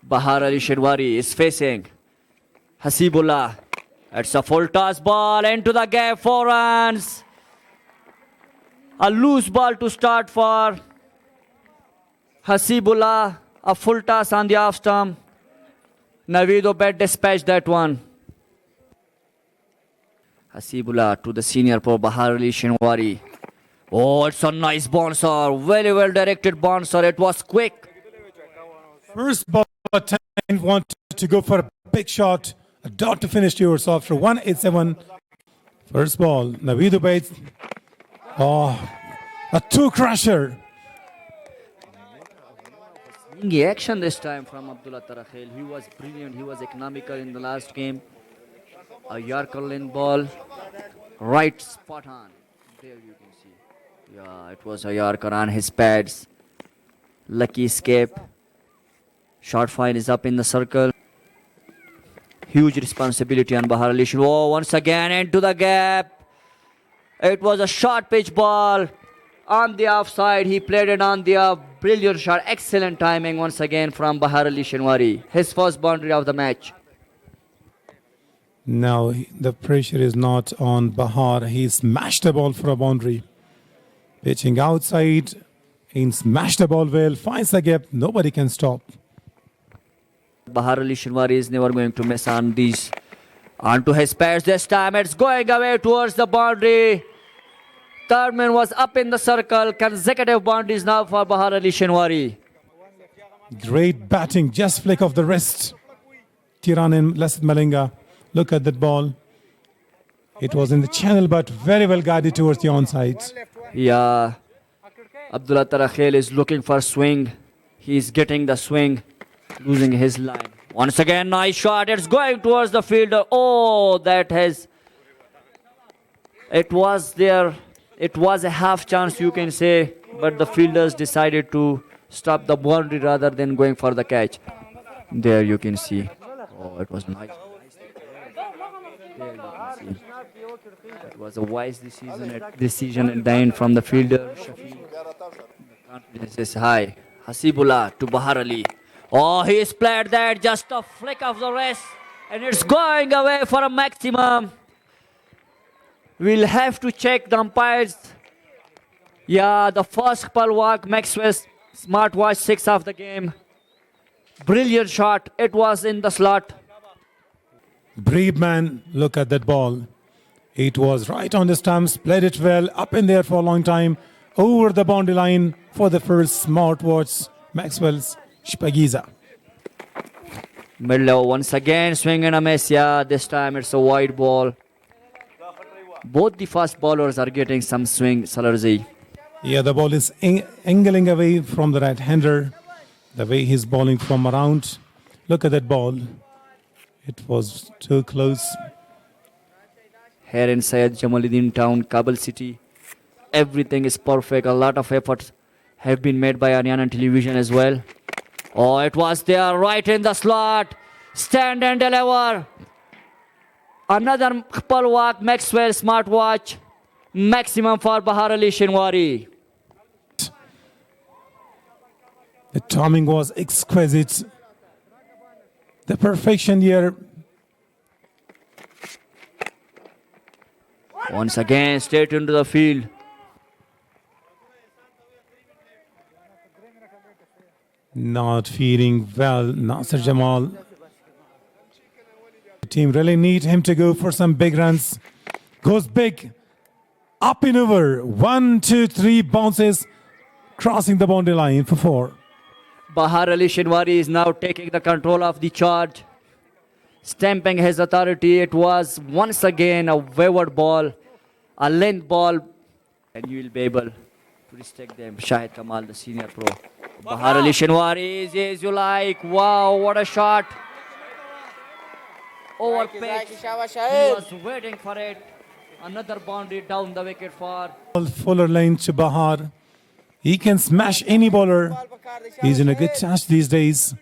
Bahar Ali Shinwari is facing Hasibullah. It's a full toss ball into the gap, 4 runs. A loose ball to start for Hasibullah. A full toss on the off stump. Naveed Obed dispatched that one. Hasibullah to the senior pro Bahar Ali Shinwari. Oh, it's a nice bouncer. Very well directed bouncer. It was quick. First ball attempt wanted to go for a big shot. A dot to finish yours after 187. First ball, Naveed Ubaid. Oh, a two crusher. Swingy action this time from Abdullah Tarakhel. He was brilliant. He was economical in the last game. A Yorker length ball. Right spot on. There you can see. Yeah, it was a Yorker on his pads. Lucky escape. Short fine is up in the circle. Huge responsibility on Bahar Ali. Oh, once again into the gap. It was a short pitch ball on the offside. He played it on the off. Brilliant shot. Excellent timing once again from Bahar Ali Shinwari. His first boundary of the match. Now the pressure is not on Bahar. He smashed the ball for a boundary. Pitching outside. He smashed the ball well. Finds the gap. Nobody can stop. Bahar Ali Shinwari is never going to miss on these. Onto his pads this time. It's going away towards the boundary. Third man was up in the circle. Consecutive boundaries now for Bahar Ali Shinwari. Great batting. Just flick of the wrist. Tiran and Lasith Malinga. Look at that ball. It was in the channel but very well guided towards the onside. Yeah. Abdullah Tarakhel is looking for swing. He's getting the swing. Losing his line. Once again, nice shot. It's going towards the fielder. Oh, that has... It was there. It was a half chance, you can say. But the fielders decided to stop the boundary rather than going for the catch. There you can see. Oh, it was nice. There you can see. It was a wise decision at the end from the fielder. Shafi. Confidence is high. Hasibullah to Bahar Ali. Oh, he played that, just a flick of the wrist, and it's going away for a maximum. We'll have to check the umpires. Yeah, the first couple walk, Maxwell's smartwatch 6 of the game. Brilliant shot. It was in the slot. Brave man, look at that ball. It was right on the stumps, played it well, up in there for a long time, over the boundary line for the first smartwatch, Maxwell's Shpagiza. Middle once again, swing and a miss. Yeah, this time it's a wide ball. Both the fast bowlers are getting some swing, Salarzi. Yeah, the ball is angling away from the right-hander. The way he's bowling from around. Look at that ball. It was too close. Here in Syed Jamaluddin town, Kabul city, everything is perfect. A lot of efforts have been made by Haryana television as well. Oh, it was there right in the slot. Stand and deliver. Another couple walk, Maxwell smartwatch. Maximum for Bahar Ali Shinwari. The timing was exquisite. The perfection here. Once again, straight into the field. Not feeling well, Nasir Jamal. The team really need him to go for some big runs. Goes big. Up and over. 1, 2, 3 bounces. Crossing the boundary line for 4. Bahar Ali Shinwari is now taking the control of the charge. Stamping his authority. It was once again a wayward ball. A length ball. And you will be able to restrict them. Shahid Kamal, the senior pro. Bahar Ali Shinwari is as you like. Wow, what a shot. Over pitch. He was waiting for it. Another boundary down the wicket for Fuller lane to Bahar. He can smash any bowler. He's in a good touch these days.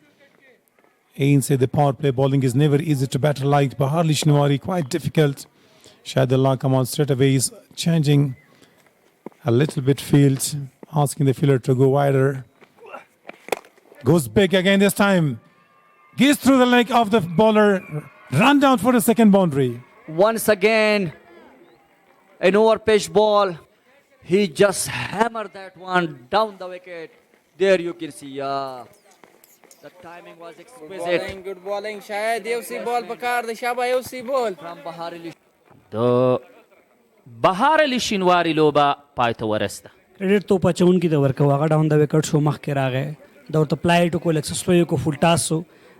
Ain said the power play bowling is never easy to batter like Bahar Ali Shinwari, quite difficult. Shahidullah Kamal straight away is changing a little bit field, asking the fielder to go wider. Goes big again this time. Gaze through the leg of the bowler. Run down for the second boundary. Once again, an over-pitched ball. He just hammered that one down the wicket. There you can see, the timing was exquisite Good bowling. शायद ये उसी बॉल पकड़ दे शाबा ये उसी ball. from Bahar Ali. د بهار علي شینواري لوبه پای ته ورسته. کریډټ تو پچون کی د ورکو هغه ډاون د وکټ شو مخ کې راغی دا ورته پلایټ کو لکس سلو کو فول ټاسو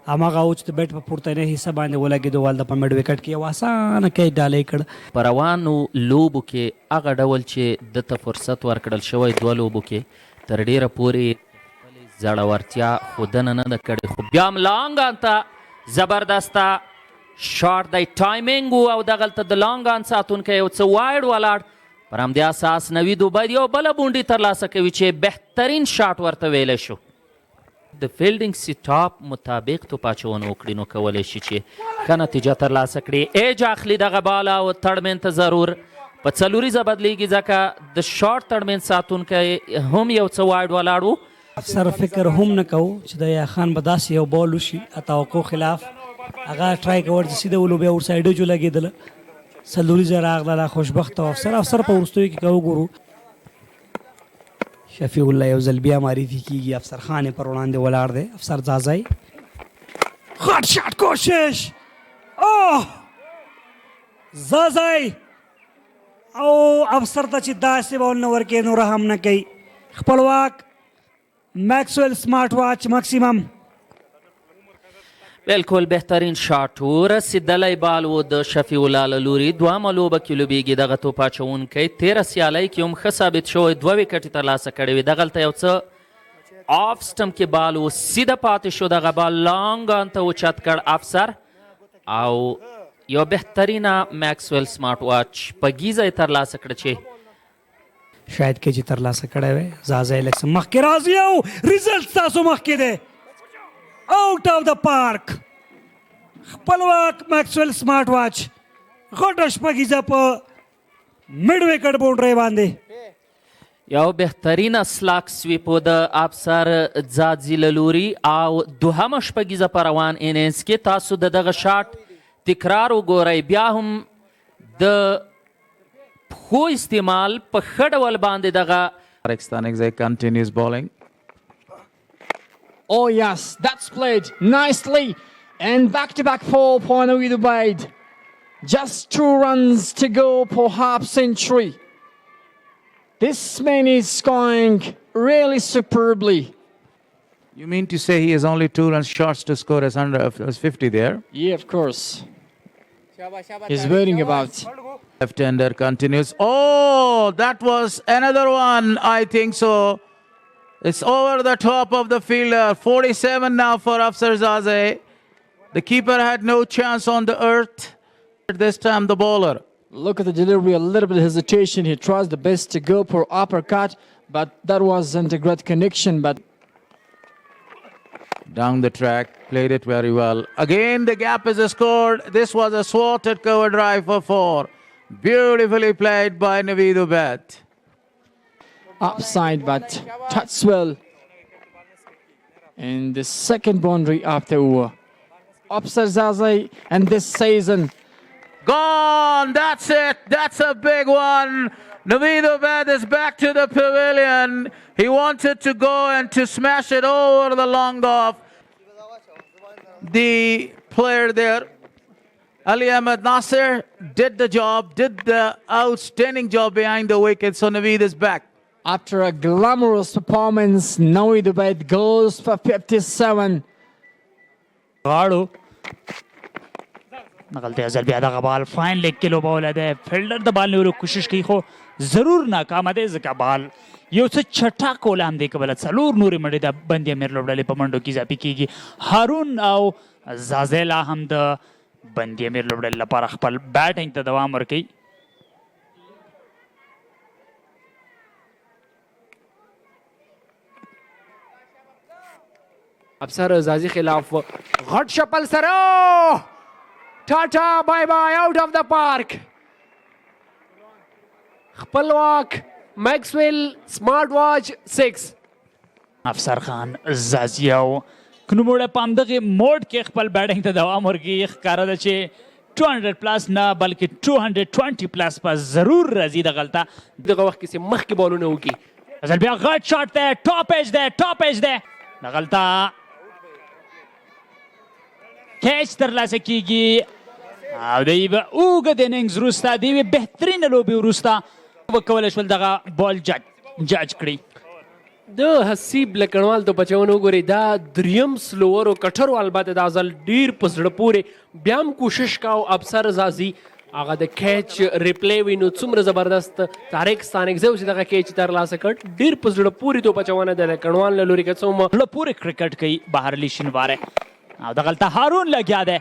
هغه اوچ د بیٹ په پورته نه حصہ باندې ولګي دوال د پمډ وکټ کې واسانه کې ډالې کړ. په روانو لوبو کې هغه ډول چې دته فرصت ورکړل شوی دوه لوبو کې تر ډیره پورې خپلې زړورتیا ښودنه نه ده کړې خو بیا هم لانګان ته زبردسته شاټ دی ټایمینګ و او دغلته د لانګان ساتونکی یو څه وایډ ولاړ پر همدې اساس نوید عبید یو بله بونډي ترلاسه کوي چې بهترین شاټ ورته ویلی شو. د فیلډینګ سیټاپ مطابق توپ اچونه وکړي نو کولی شي چې ښه نتیجه ترلاسه کړي. ایج اخلي دغه باله او تړمین ته ضرور په څلوریزه بدلیږي ځکه د شاټ تړمین ساتونکی هم یو څه وایډ ولاړ و. افسر فکر هم نه کوو چې د یا خان به داسې یو بال وشي توقع خلاف هغه ټرای کول چې سیده ولو بیا ور سایډ جو لګېدله څلوریزه راغله خوشبخته افسر په وروستیو کې که وګورو شفیع الله یو ځل بیا معرفي کیږي افسر خان پر وړاندې ولاړ دی افسر ځاځی غټ شاټ کوشش اوه ځاځی او افسر ته چې داسې بال نه ورکوي نور هم نه کوي خپلواک میکسویل سمارټ واچ ماکسیمم بالکل بهترین شاټ و رسېدلی بال و د شفیع الله له لوري دوهمه لوبه کې لوبیږي دغه توپ اچوونکی تېره سیالۍ کې هم ښه ثابت شوی دوه وکټې ترلاسه کړې وې دغلته یو څه آف سټم کې بال و سیده پاتې شو دغه بال لانګان ته اوچت کړ افسر او یو بهترینه میکسویل سمارټ واچ په ګیزه یې ترلاسه کړه چې شاید کې چې ترلاسه کړی وی ځاځی لږ څه مخکې راځي او ریزلټ ستاسو مخکې دی آؤٹ آف دا پارک خپلواک میکسویل سمارټ واچ غټه شپږیزه په مډ وکټ باونډرۍ باندې یو بهترینه سلاک سویپ و د افسر ځاځي له لوري او دوهمه شپږیزه په روان انینس کې تاسو د دغه شاټ تکرار وګورئ بیا هم د پښو استعمال په ښه ډول باندې دغه Stanigze continues bowling. Oh yes, that's played nicely. And back-to-back four for Navid Ubaid. Just 2 runs to go for half century. This man is going really superbly. You mean to say he has only 2 runs short to score as 50 there? Yeah, of course. शाबाश शाबाश. He's worrying about. Left-hander continues. Oh, that was another one, I think so. It's over the top of the fielder. 47 now for Afsar Zazeh. The keeper had no chance on the earth. This time the bowler. Look at the delivery, a little bit of hesitation. He tries the best to go for uppercut, but that wasn't a great connection. But Down the track, played it very well. Again, the gap is scored. This was a swatted cover drive for 4. Beautifully played by Navid Ubaid. upside, but touch well. And the second boundary after Afsar Zazeh and this season. Gone! That's it! That's a big one! Navid Ubaid is back to the pavilion. He wanted to go and to smash it over the long off. The player there, Ali Ahmed Nasser, did the job, did the outstanding job behind the wicket, so Navid is back. After a glamorous performance, Navid Ubaid goes for 57. غاړو نغلطه ځل بیا دغه بال فاین لیګ کې لوبولی دی فیلډر د بال نیولو کوشش کوي خو ضرور ناکامه دی ځکه بال یو څه چټک ولام دی که بله څلور نورې منډې د بندي امیر لوبډلې په منډو کې اضافي کېږي هارون او زازی لا هم د بندي امیر لوبډلې لپاره خپل بیټینګ ته دوام ورکوي افسر زازی خلاف غټ شپل سره ټاټا بای بای آؤٹ آف د پارک خپلواک میکسویل سمارټ واچ 6 افسر خان زازی او کنوموړی په همدغې موډ کې خپل بیټینګ ته دوام ورکوي ښکاره ده چې 200 پلاس نه بلکې 220 پلاس په ضرور راځي دغلته دغه وخت کې چې مخکې بالونه وکړي ځل بیا غټ شاټ دی ټاپ ایج دی دغلته کیچ ترلاسه کیږي او د یوه اوږد اننګز وروسته د یوې بهترینه لوبې وروسته وکولی شول دغه بال جاج کړي د حسیب لکړوال د بچونو وګورئ دا دریم سلوور او کټرو البته دا ځل ډیر په زړه پورې بیا هم کوشش کاو ابصر زازي هغه د کیچ ریپلی وینو څومره زبردست طارق ستانکزی چې دغه کیچ ترلاسه کړ ډیر په زړه پورې تو بچونه د لکړوال له لوري که څومره زړه پورې کرکټ کوي بهرلي شینواری او دغلته هارون لګیا دی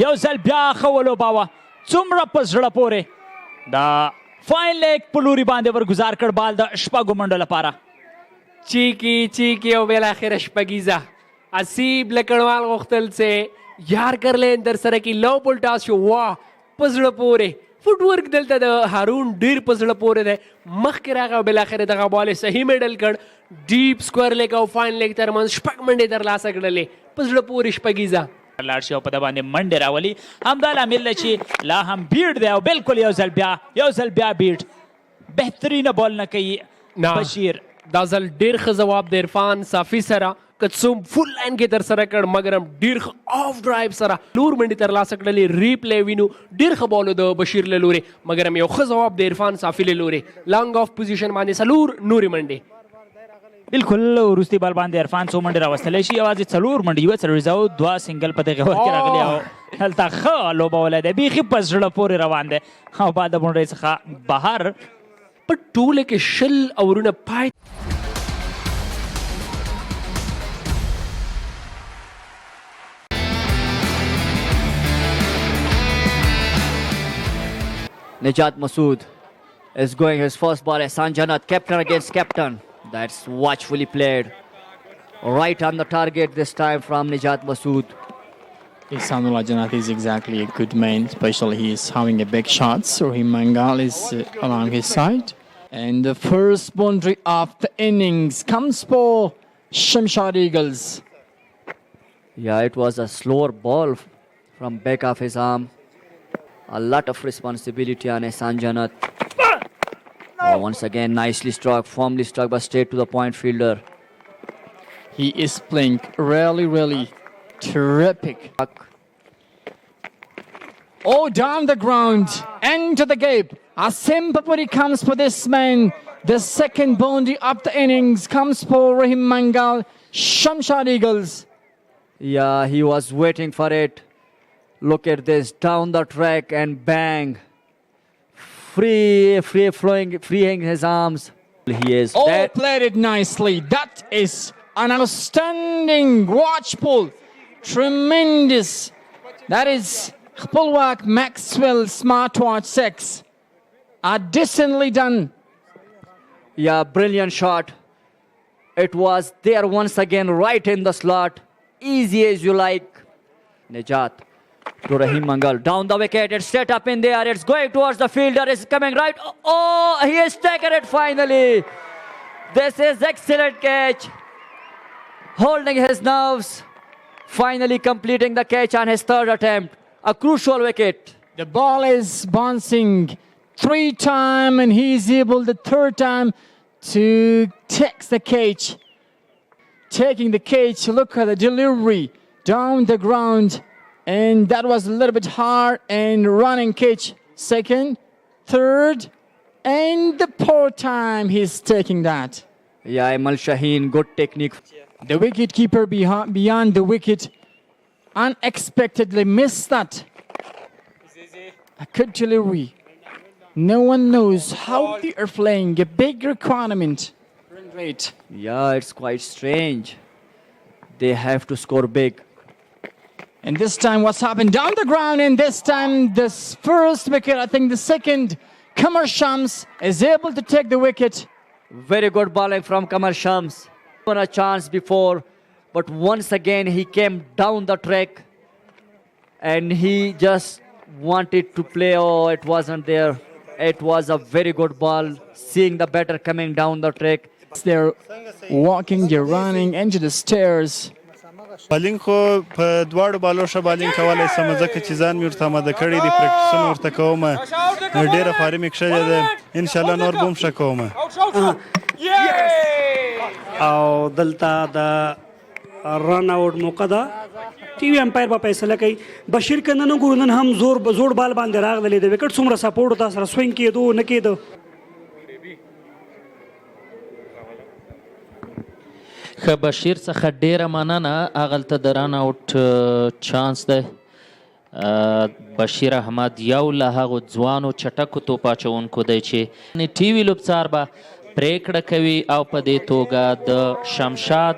یو ځل بیا ښه ولوباوه څومره په زړه پورې د فاین لیګ په لوري باندې ورګزار کړ بال د شپږو منډو لپاره چیکی او بالاخره شپږیزه حسیب لکړوال غوښتل چې یار کر لین در سره کې لو بول ټاس شو واه په زړه پورې فوټ ورک دلته د هارون ډیر په زړه پورې دی مخکې راغی او بالاخره دغه بال یې صحیح میډل کړ ډیپ سکویر لیګ او فاین لیګ ترمنځ شپږ منډې ترلاسه کړلې په زړه پورې شپږیزه لاړ شي او په ده باندې منډې راولي همدا لامل دی چې لا هم بیډ دی او بالکل یو ځل بیا بیډ بهترینه بال نه کوي بشیر دا ځل ډیر ښه جواب د عرفان صافي سره که څوم فل لاین کې ترسره کړ مګر هم ډیر ښه آف ډرایو سره لور منډې ترلاسه کړلې ریپلی وینو ډیر ښه بال د بشیر له لورې مګر هم یو ښه جواب د عرفان صافي له لورې لانګ آف پوزیشن باندې څلور نورې منډې بالکل وروستي بال باندې عرفان څو منډې راوستلی شي یوازې څلور منډې یوه څلوېښت او دوه سنګل په دغې وخت کې راغلي او هلته ښه لوبولی دی بیخي په زړه پورې روان دی او بعد د بونډۍ څخه بهر په ټوله کې 20 اورونه پای Najat Masood is going his first ball. Ehsan Janat, captain against captain. That's watchfully played. Right on the target this time from Najat Masood. Ihsanullah Janat is exactly a good man, especially he is having a big shot. So Rahim Mangal is along his side. And the first boundary of the innings comes for Shamshad Eagles. Yeah, it was a slower ball from back of his arm. A lot of responsibility on Ehsan Janat. Oh, once again, nicely struck, firmly struck, but straight to the point fielder. He is playing really terrific. Oh, down the ground, into the gap. Asim Papuri comes for this man. The second boundary of the innings comes for Rahim Mangal, Shamshad Eagles. Yeah, he was waiting for it. Look at this, down the track and bang. Freeing his arms. He is dead. Played it nicely. That is an outstanding watch pull. Tremendous. That is Khpulwak Maxwell Smartwatch 6. Decently done. Yeah, brilliant shot. It was there once again, right in the slot. Easy as you like. Najat to Rahim Mangal. Down the wicket. It's set up in the air. It's going towards the fielder. It's coming right. Oh, he has taken it finally. This is excellent catch. Holding his nerves. Finally completing the catch on his third attempt. A crucial wicket. The ball is bouncing 3 times and he is able the third time to take the catch. Taking the catch, look at the delivery down the ground. And that was a little bit hard and running catch. Second, third, and the fourth time he's taking that. Yeah, Imal Shaheen, good technique. The wicket keeper beyond the wicket unexpectedly missed that. A good delivery. No one knows how they are playing. A big requirement. Great. Yeah, it's quite strange. They have to score big. And this time what's happened down the ground, and this time this first wicket, I think the second, Kamar Shams is able to take the wicket. Very good bowling from Kamar Shams. Won a chance before, but once again he came down the track and he just wanted to play. Oh, it wasn't there. It was a very good ball. Seeing the batter coming down the track. They're walking, they're running into the stairs. بالینګ خو په دواړو بالو ښه بالینګ کولی شم ځکه چې ځان مې ورته اماده کړی دي پریکټیسونه ورته کوم ډېره خواري مې کښلې ده انشاءالله نور به هم ښه کوم او دلته د رن آؤٹ موقع ده ټي وي امپایر به فیصله کوي بشیر که نن وګورو نن هم زوړ بال باندې راغلی د وکټ څومره سپورټ تا سره سوینګ کېدو نه کېدو ښه بشیر څخه ډیره مننه هغلته د رن آؤټ چانس دی بشیر احمد یو له هغو ځوانو چټکو توپ اچوونکو دی چې ټي وي لوبڅار به پریکړه کوي او په دې توګه د شمشاد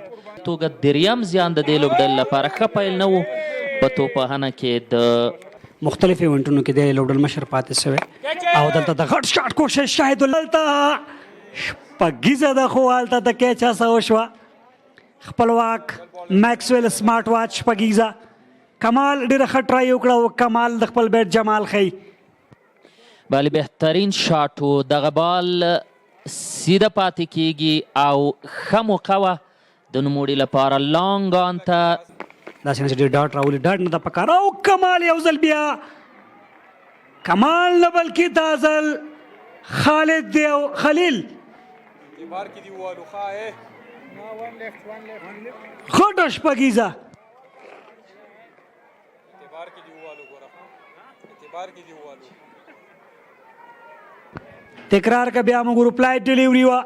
توګه دریم زیان د دې لوبډلې لپاره ښه پیل نه و په توپوهنه کې د مختلف ایونټونو کې د لوبډل مشر پاتې شوی او دلته د غټ شاټ کوشش شاهد دلته شپږیزه ده خو هلته د کیچ هڅه وشوه خپلواک میکسویل سمارټ واچ شپږیزه کمال ډېره ښه ټرای وکړه او کمال د خپل بیټ جمال ښیي بله بهترین شاټ و دغه بال سیده پاتې کیږي او ښه موقع وه د نوموړي لپاره لانګ آن ته داسې نه چې ډېر ډاټ راولي ډاټ نه ده پکار او کمال یو ځل بیا کمال نه بلکې دا ځل خالد دی او خلیل خټه شپږیزه تکرار که بیا موږ ریپلای ډیلیوري وه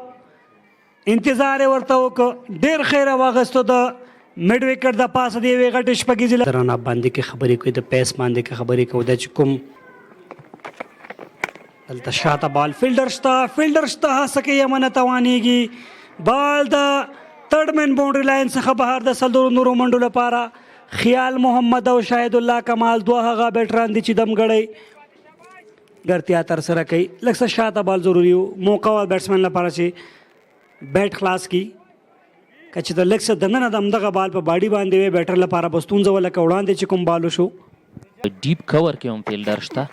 انتظار یې ورته وکړه ډېر خیره واخیستو د میډ وکټ د پاسه د یوې غټې شپږیزې د رن اپ باندې کې خبرې کوي د پیس باندې کې خبرې کوي دا چې کوم دلته شاته بال فیلډر شته هڅه کوي امانه توانیږي بال د تھرډ مین باونډري لاین څخه بهر د څلورو نورو منډو لپاره خیال محمد او شاهد الله کمال دوه هغه بیټران دي چې دمګړی ګرتیا ترسره کوي لږ څه شاته بال ضروري و موقع وه بیټسمین لپاره چې بیټ خلاص کی که چې د لږ څه دننه د همدغه بال په باډي باندې وی بیټر لپاره به ستونزه وه لکه وړاندې چې کوم بال وشو ډیپ کور کې هم فیلډر شته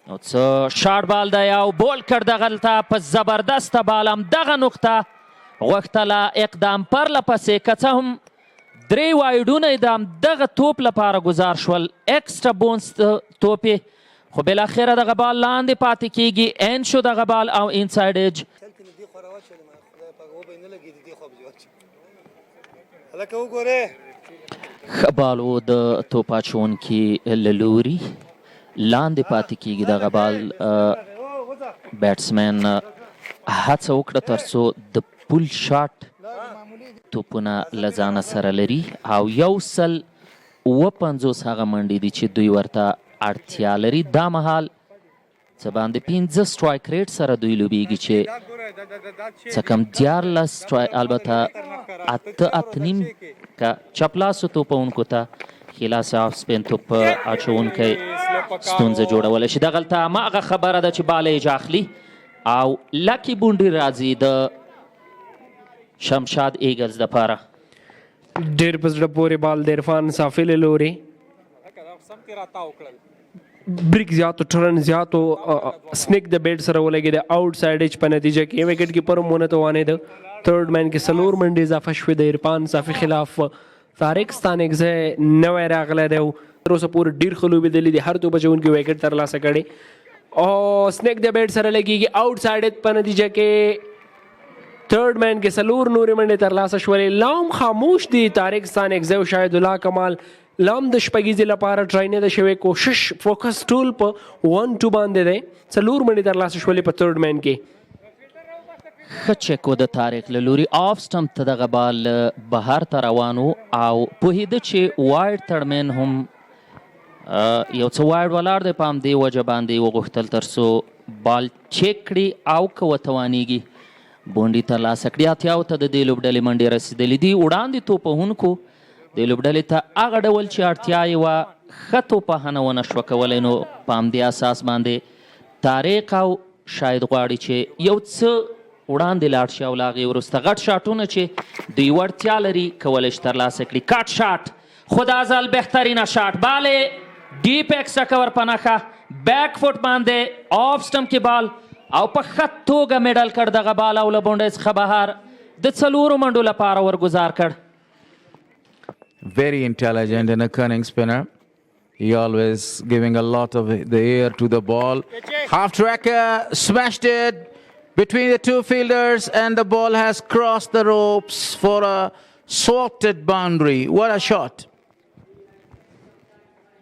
نو څه شارټ بال دی او بول کړ دغلته په زبردسته بال همدغه نقطه غوښتله اقدام پرله پسې که څه هم درې وایډونه یې د همدغه توپ لپاره ګزار شول ایکسټرا بونس توپ یې خو بالاخره دغه بال لاندې پاتې کیږي این شو دغه بال او انساید ایج ښه بال و د توپ اچوونکي له لوري لاندې پاتې کیږي دغه بال بیټسمین هڅه وکړه تر څو د پول شاټ توپونه له ځانه سره لري او 150 هغه منډې دي چې دوی ورته اړتیا لري دا مهال څه باندې 15 سټرایک ریټ سره دوی لوبیږي چې څه کم 14 البته 8.5 که چپلاسو توپونکو ته خلاص اف سپین توپ اچونکی ستونزه جوړولی شي دغلته هماغه خبره ده چې بال ایج اخلي او لکی بونډي راځي د شمشاد ایګلز دپاره ډېر په زړه پورې بال د عرفان صافي له لورې بریک زیاتو ټرن زیاتو سنیک د بیټ سره ولګېد آؤٹ سایډ ایج په نتیجه کې وکټ کیپر هم ونه توانېده تھرډ مین کې څلور منډې اضافه شوې د عرفان صافي خلاف طارق ستانکزی نوی راغلی دی تر اوسه پورې ډېر ښه لوبېدلي دي هر توپ اچوونکي وکټ ترلاسه کړی او سنیک د بیټ سره لګېږي آؤٹ سایډ ایج په نتیجه کې تھرڈ مین کې څلور نورې منډې ترلاسه شولې لام خاموش دي طارق ستانکزی او شاهد الله کمال لام د شپږیزې لپاره ټرای نه ده شوی کوشش فوکس ټول په 1-2 باندې دی څلور منډې ترلاسه شولې په تھرډ مین کې ښه چک و د طارق له لوري آف سټمپ ته دغه بال بهر ته روان و او پوهېده چې وایډ تړمین هم یو څه وایډ ولاړ دی په همدې وجه باندې وغوښتل تر څو بال چیک کړي او که وتوانیږي بونډي ترلاسه کړي اتیاو ته د دې لوبډلې منډې رسېدلې دي وړاندې توپوهونکو د لوبډلې ته هغه ډول چې اړتیا یې وه ښه توپوهنه ونه شوه کولی نو په همدې اساس باندې طارق او شاید غواړي چې یو څه وړاندې لاړ شي او له هغې وروسته غټ شاټونه چې دوی وړتیا لري کولی شي ترلاسه کړي کټ شاټ خو دا ځل بهترینه شاټ بالې ډیپ ایکسټرا کور په نښه بیک فوټ باندې آف سټمپ کې بال او په ښه توګه میډل کړ دغه بال او له بونډۍ څخه بهر د څلورو منډو لپاره ورګزار کړ Very intelligent and a cunning spinner. He always giving a lot of the air to the ball. Half tracker smashed it between the two fielders, and the ball has crossed the ropes for a swatted boundary. What a shot!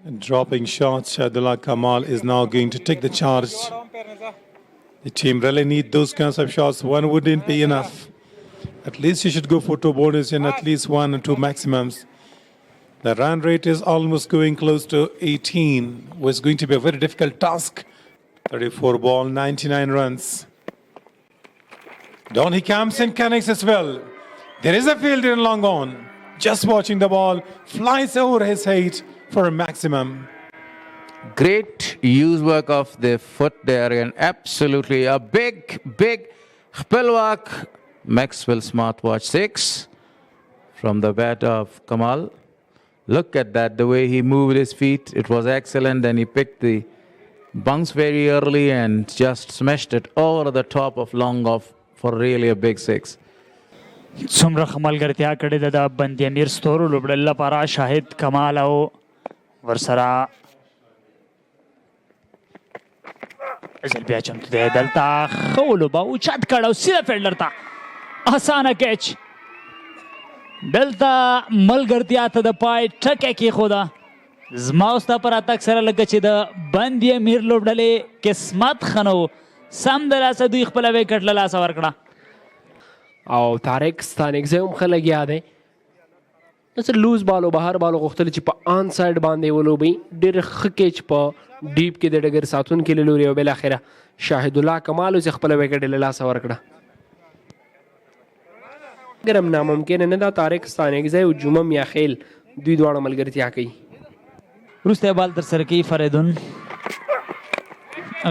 And dropping shots, Shahidullah Kamal is now going to take the charge. The team really need those kinds of shots. One wouldn't be enough. At least you should go for 2 borders and at least 1 and 2 maximums. The run rate is almost going close to 18. Was going to be a very difficult task. 34 ball, 99 runs. Down he comes and connects as well. There is a fielder in long on. Just watching the ball, flies over his head for a maximum. Great use work of the foot there, and absolutely a big Pilwak Maxwell smartwatch 6 from the bat of Kamal. Look at that, the way he moved his feet. It was excellent, and he picked the bounce very early and just smashed it over the top of long off for really a big 6. څومره ښه ملګرتیا کړې ده د بندي امیر ستورو لوبډلې لپاره شاهد کمال او ورسره ځل بیا چمتو دی دلته ښه ولوبه اوچت کړ او سیده فیلډر ته اسانه کیچ دلته ملګرتیا ته د پای ټکی کېښوده زما او ستا پر اتک سره لکه چې د بندي امیر لوبډلې قسمت ښه نه و سم د لاسه دوی خپله ویکټ له لاسه ورکړه او طارق ستانکزی هم ښه لګیا دی داسې لوز بالو بهر بالو غوښتل چې په آن سایډ باندې ولوبي ډېر ښه کیچ په ډیپ کې د ډګر ساتونکي له لوري او بالاخره شاهد الله کمال چې خپله ویکټ له لاسه ورکړه مګر هم ناممکنه نه ده طارق ستانکزی او جمم یا خیل دوی دواړه ملګرتیا کوي وروسته بال ترسره کوي فریدون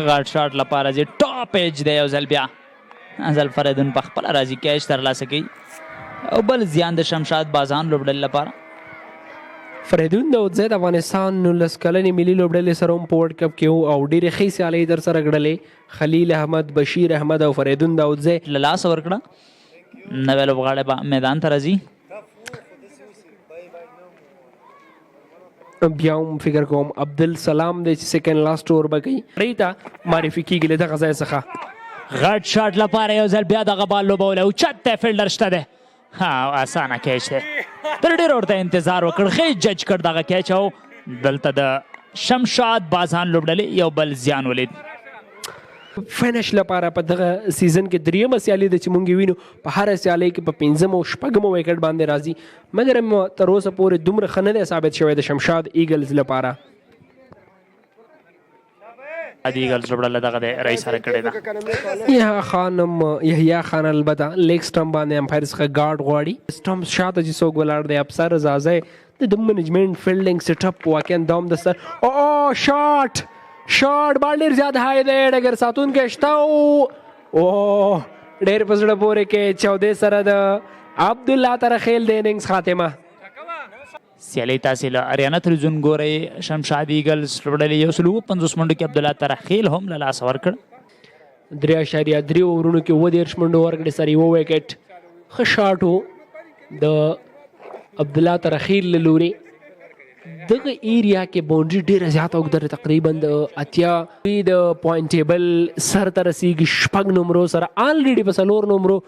غاټ شاټ لپاره چې ټاپ ایج دی یو ځل بیا ځل فریدون په خپله راځي کیچ ترلاسه کوي او بل زیان د شمشاد بازان لوبډلې لپاره فریدون داودزی د افغانستان 19 کلنې ملي لوبډلې سره هم په ورلډ کپ کې و او ډېرې ښې سیالۍ درسره کړلې خلیل احمد بشیر احمد او فریدون داودزی له لاسه ورکړه نوی لوبغاړی به میدان ته راځي بیا هم فکر کوم عبدالسلام دی چې سیکنډ لاست اوور به کوي ړۍ ته معرفي کېږي له دغه ځای څخه غټ شاټ لپاره یو ځل بیا دغه بال لوبولی اوچت دی فیلډر شته دی ها اسانه کیچ دی تر ډېر ورته انتظار وکړ ښه جج کړ دغه کیچ او دلته د شمشاد بازان لوبډلې یو بل زیان ولید فینش لپاره په دغه سیزن کې دریمه سیالي ده چې مونږ وینو په هره سیالۍ کې په 5 او 6 ویکټ باندې راځي مګر هم تر اوسه پورې دومره ښه نه دی ثابت شوی د شمشاد ایګلز لپاره د ایګلز لوبډله دغه دی رئیس سره کړې ده یحیی خان البته لیګ سټمپ باندې امپایر څخه ګارډ غواړي سټمپ شاته چې څوک ولاړ دی افسر زازی د منیجمنټ فیلډینګ سیټ اپ واقعا دوم د سر او شاټ بال ډېر زیات های دی ډګر ساتونکی شته او ډېر په زړه پورې کې 14 سره د عبدالله ترخیل د اننګز خاتمه سیالۍ تاسې له اریانا تلویزیون ګورئ شمشاد ایګلز لوبډلې 150 منډو کې عبدالله ترخیل هم له لاسه ورکړ 3.3 اوورونو کې 30 منډو ورکړې سر یو ویکټ ښه شاټ و د عبدالله ترخیل له لوري دغه ایریا کې باونډري ډېره زیاته اوږده تقریبا د اتیا د پوینټ ټیبل سر ته رسیږي 6 نمرو سره آلریډي په 4 نمرو